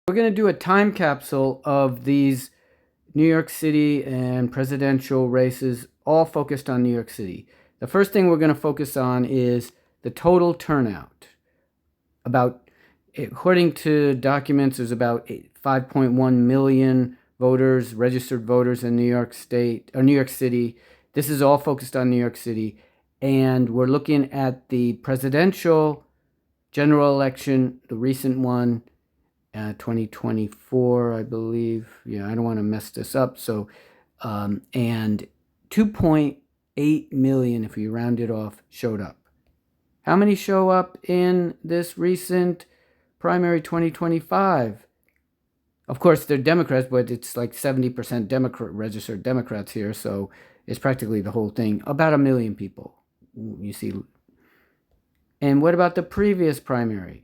We're going to do a time capsule of these New York City and presidential races, all focused on New York City. The first thing we're going to focus on is the total turnout. According to documents, there's about 5.1 million voters, registered voters in New York State or New York City. This is all focused on New York City. And we're looking at the presidential general election, the recent one, 2024, I believe. Yeah, I don't want to mess this up. So, and 2.8 million, if we round it off, showed up. How many show up in this recent primary 2025? Of course, they're Democrats, but it's like 70% registered Democrats here, so it's practically the whole thing. About 1 million people, you see. And what about the previous primary?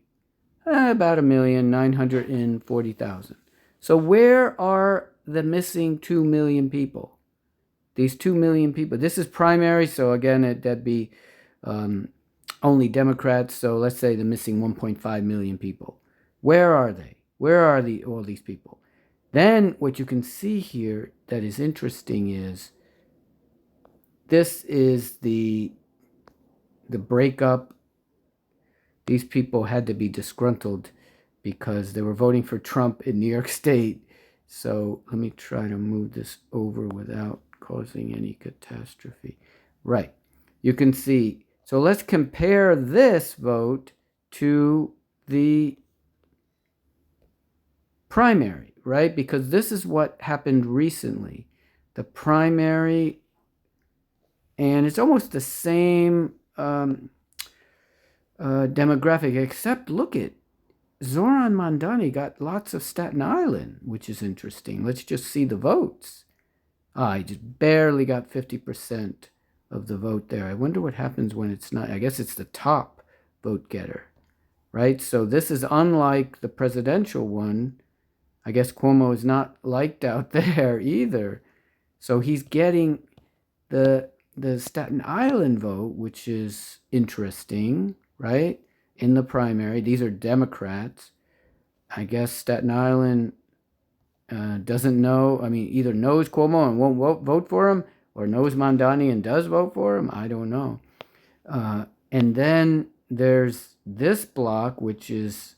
About 1,940,000. So where are the missing 2 million people? These 2 million people. This is primary, so again, that'd be only Democrats. So let's say the missing 1.5 million people. Where are they? Where are all these people? Then what you can see here that is interesting is this is the breakup. These people had to be disgruntled because they were voting for Trump in New York State. So let me try to move this over without causing any catastrophe. Right. You can see. So let's compare this vote to the primary, right? Because this is what happened recently. The primary, and it's almost the same demographic, except look at Zoran Mandani got lots of Staten Island, which is interesting. Let's just see the votes. He just barely got 50% of the vote there. I wonder what happens when it's not. I guess it's the top vote getter, right? So this is unlike the presidential one. I guess Cuomo is not liked out there either. So he's getting the Staten Island vote, which is interesting, right? In the primary. These are Democrats. I guess Staten Island doesn't know. I mean, either knows Cuomo and won't vote for him, or knows Mandani and does vote for him. I don't know. And then there's this block, which is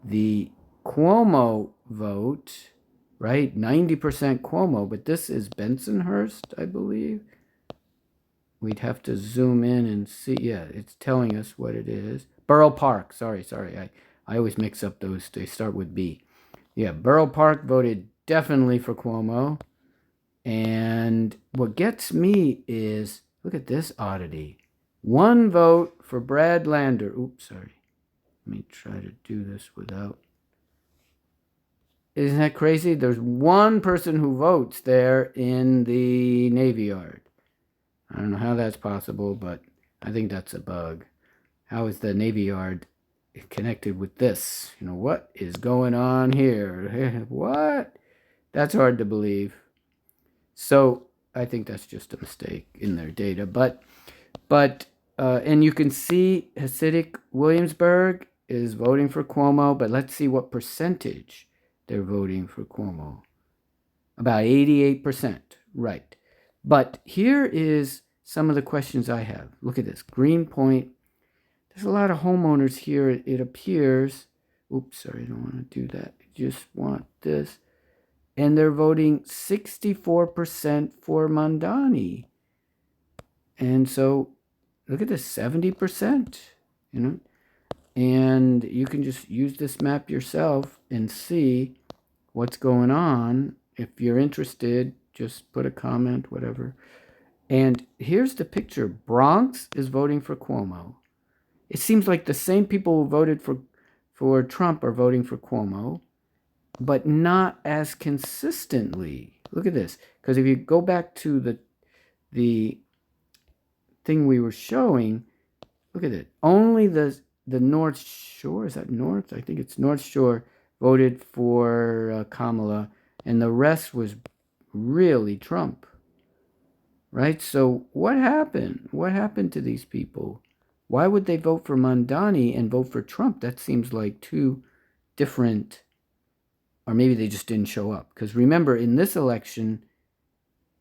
the Cuomo vote, right? 90% Cuomo, but this is Bensonhurst, I believe. We'd have to zoom in and see. Yeah, it's telling us what it is. Borough Park. Sorry. I always mix up those. They start with B. Yeah, Borough Park voted definitely for Cuomo. And what gets me is, look at this oddity. One vote for Brad Lander. Oops, sorry. Let me try to do this without. Isn't that crazy? There's one person who votes there in the Navy Yard. I don't know how that's possible, but I think that's a bug. How is the Navy Yard connected with this? What is going on here? What? That's hard to believe. So I think that's just a mistake in their data. And you can see Hasidic Williamsburg is voting for Cuomo, but let's see what percentage they're voting for Cuomo. About 88%, right. But here is some of the questions I have. Look at this. Greenpoint. There's a lot of homeowners here, it appears. Oops, sorry, I don't want to do that. I just want this. And they're voting 64% for Mandani. And so, look at this, 70%, And you can just use this map yourself and see what's going on. If you're interested, just put a comment, whatever. And here's the picture. Bronx is voting for Cuomo. It seems like the same people who voted for Trump are voting for Cuomo, but not as consistently. Look at this. Because if you go back to the thing we were showing, look at it. Only the North Shore, is that North? I think it's North Shore, voted for Kamala, and the rest was really Trump. Right? So what happened? What happened to these people? Why would they vote for Mandani and vote for Trump? That seems like two different or maybe they just didn't show up. Because remember, in this election,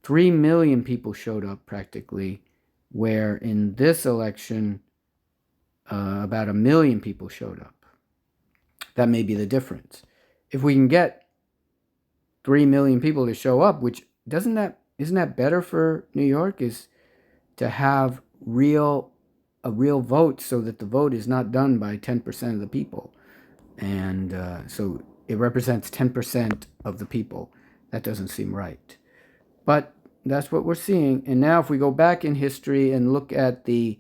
3 million people showed up practically, where in this election, about 1 million people showed up. That may be the difference. If we can get 3 million people to show up, which isn't that better for New York, is to have a real vote, so that the vote is not done by 10% of the people. And so it represents 10% of the people. That doesn't seem right. But that's what we're seeing. And now if we go back in history and look at the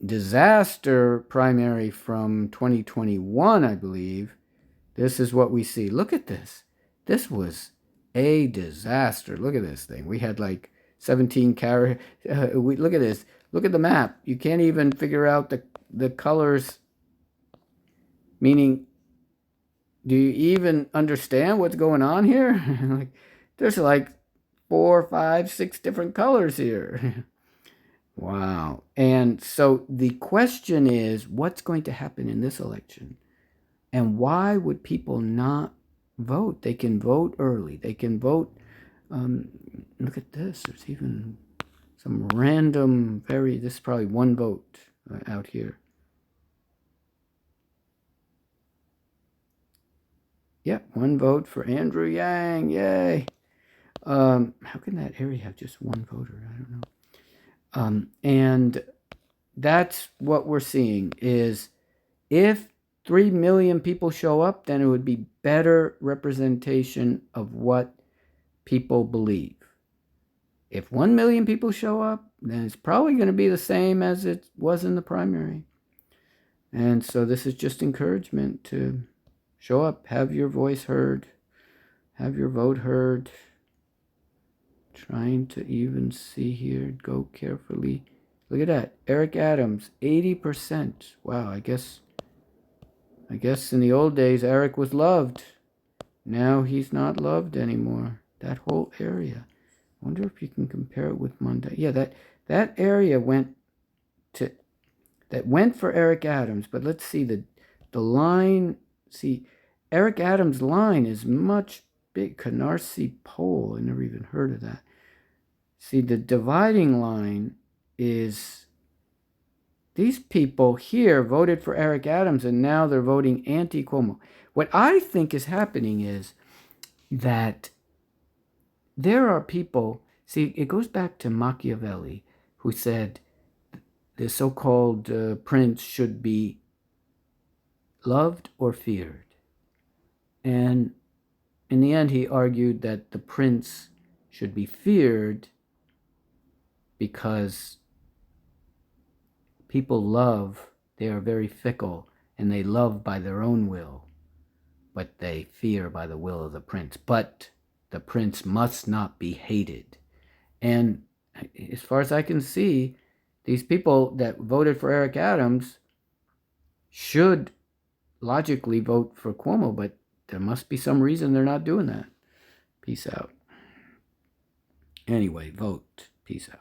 disaster primary from 2021, I believe, this is what we see. Look at this. This was a disaster. Look at this thing. We had like 17 characters. Look at this. Look at the map. You can't even figure out the colors. Meaning, do you even understand what's going on here? Like, there's like 4, 5, 6 different colors here. Wow. And so the question is, what's going to happen in this election? And why would people not vote? They can vote early. They can vote. Look at this. There's even some random, this is probably one vote out here. Yep, one vote for Andrew Yang. Yay. How can that area have just one voter? I don't know. And that's what we're seeing is, if 3 million people show up, then it would be better representation of what people believe. If 1 million people show up, then it's probably going to be the same as it was in the primary. And so this is just encouragement to show up, have your voice heard, have your vote heard. Trying to even see here, go carefully. Look at that, Eric Adams, 80%. Wow, I guess in the old days, Eric was loved. Now he's not loved anymore. That whole area. I wonder if you can compare it with Monday. Yeah, that area went for Eric Adams, but let's see the line. See, Eric Adams' line is much big. Canarsie Poll, I never even heard of that. See, the dividing line is, these people here voted for Eric Adams and now they're voting anti-Cuomo. What I think is happening is that there are people, see, it goes back to Machiavelli, who said the so-called prince should be loved or feared. And in the end, he argued that the prince should be feared because people love, they are very fickle, and they love by their own will, but they fear by the will of the prince. But the prince must not be hated. And as far as I can see, these people that voted for Eric Adams should logically vote for Cuomo, but there must be some reason they're not doing that. Peace out. Anyway, vote. Peace out.